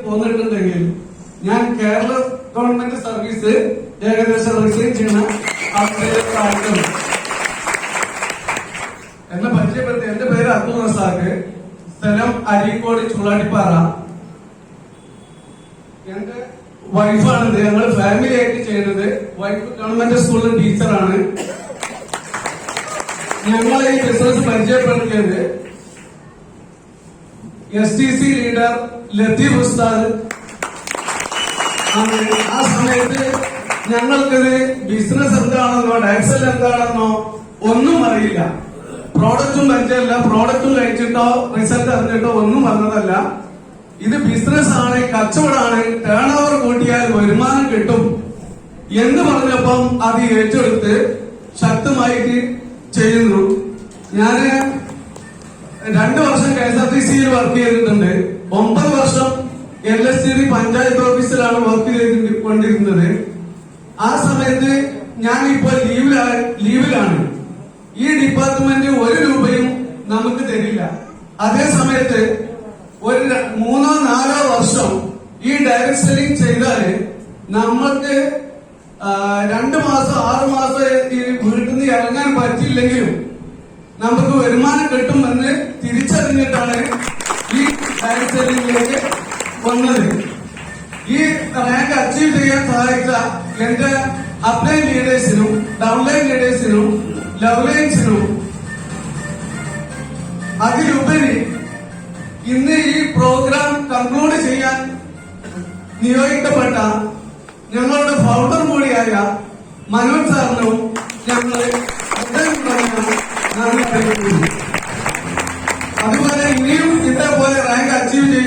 പോന്നിട്ടുണ്ടെങ്കിൽ ഞാൻ Kerala government service ഏകദേശം resign ചെയ്യുന്ന അവസ്ഥയിലേക്കായിട്ടും എന്നെ പരിചയപ്പെടുത്തി. എന്റെ പേര് അബ്ദുൾ റസാഖ്, സ്ഥലം അരീക്കോട് ചുള്ളാടിപ്പാറ. എന്റെ വൈഫാണിത്. ഞങ്ങൾ ഫാമിലി ആയിട്ട് ചെയ്യുന്നത്. വൈഫ് ഗവൺമെന്റ് സ്കൂളിൽ ടീച്ചറാണ്. ഞങ്ങൾ ഈ ബിസിനസ് പരിചയപ്പെടുത്തിയത് STC ലീഡർ ലത്തീഫ് ഉസ്താദ് ആണ്. ആ സമയത്ത് ഞങ്ങൾക്കിത് ബിസിനസ് എന്താണെന്നോ ഡാക്സൽ എന്താണെന്നോ ഒന്നും അറിയില്ല. പ്രോഡക്റ്റും പരിചയമില്ല. പ്രോഡക്റ്റും കഴിച്ചിട്ടോ റിസൾട്ട് അറിഞ്ഞിട്ടോ ഒന്നും വന്നതല്ല. ഇത് ബിസിനസ് ആണ്, കച്ചവടമാണ്, ടേൺ ഓവർ കൂട്ടിയാൽ വരുമാനം കിട്ടും എന്ന് പറഞ്ഞപ്പം അത് ഏറ്റെടുത്ത് ശക്തമായിട്ട് ചെയ്യുന്നു. ഞാന് 2 വർഷം KSRTCയിൽ വർക്ക് ചെയ്തിട്ടുണ്ട്. 9 വർഷം LSTD പഞ്ചായത്ത് ഓഫീസിലാണ് വർക്ക് ചെയ്തുകൊണ്ടിരുന്നത്. ആ സമയത്ത് ഞാൻ ഇപ്പോൾ ലീവിലാണ്. ഈ ഡിപ്പാർട്ട്മെന്റ് 1 രൂപയും നമുക്ക് തരില്ല. അതേ സമയത്ത് ഒരു 3-4 വർഷം ഈ ഡയറക്ട് സെല്ലിംഗ് ചെയ്താല് നമ്മൾക്ക് 2 മാസം 6 മാസം ഈ വീട്ടിൽ നിന്ന് ഇറങ്ങാൻ പറ്റില്ലെങ്കിലും നമുക്ക് വരുമാനം കിട്ടുമെന്ന് തിരിച്ചറിഞ്ഞിട്ടാണ് ഈ ഡയറക്ട് സെല്ലിംഗിലേക്ക് വന്നത്. ഈ റാങ്ക് അച്ചീവ് ചെയ്യാൻ സഹായിച്ച എന്റെ അപ്ലൈൻ ലീഡേഴ്സിനും ഡൗൺലൈൻ ലീഡേഴ്സിനും ലവ്ലൈൻസിനും അതിലുപരി ഇന്ന് ഈ പ്രോഗ്രാം കൺക്ലൂഡ് ചെയ്യാൻ നിയോഗിക്കപ്പെട്ട ഞങ്ങളുടെ ഫൗണ്ടർ കൂടിയായ മനോജ് സാറിനും ഞങ്ങൾ അതുപോലെ ഇനിയും ഇതേപോലെ റാങ്ക് അച്ചീവ് ചെയ്യാൻ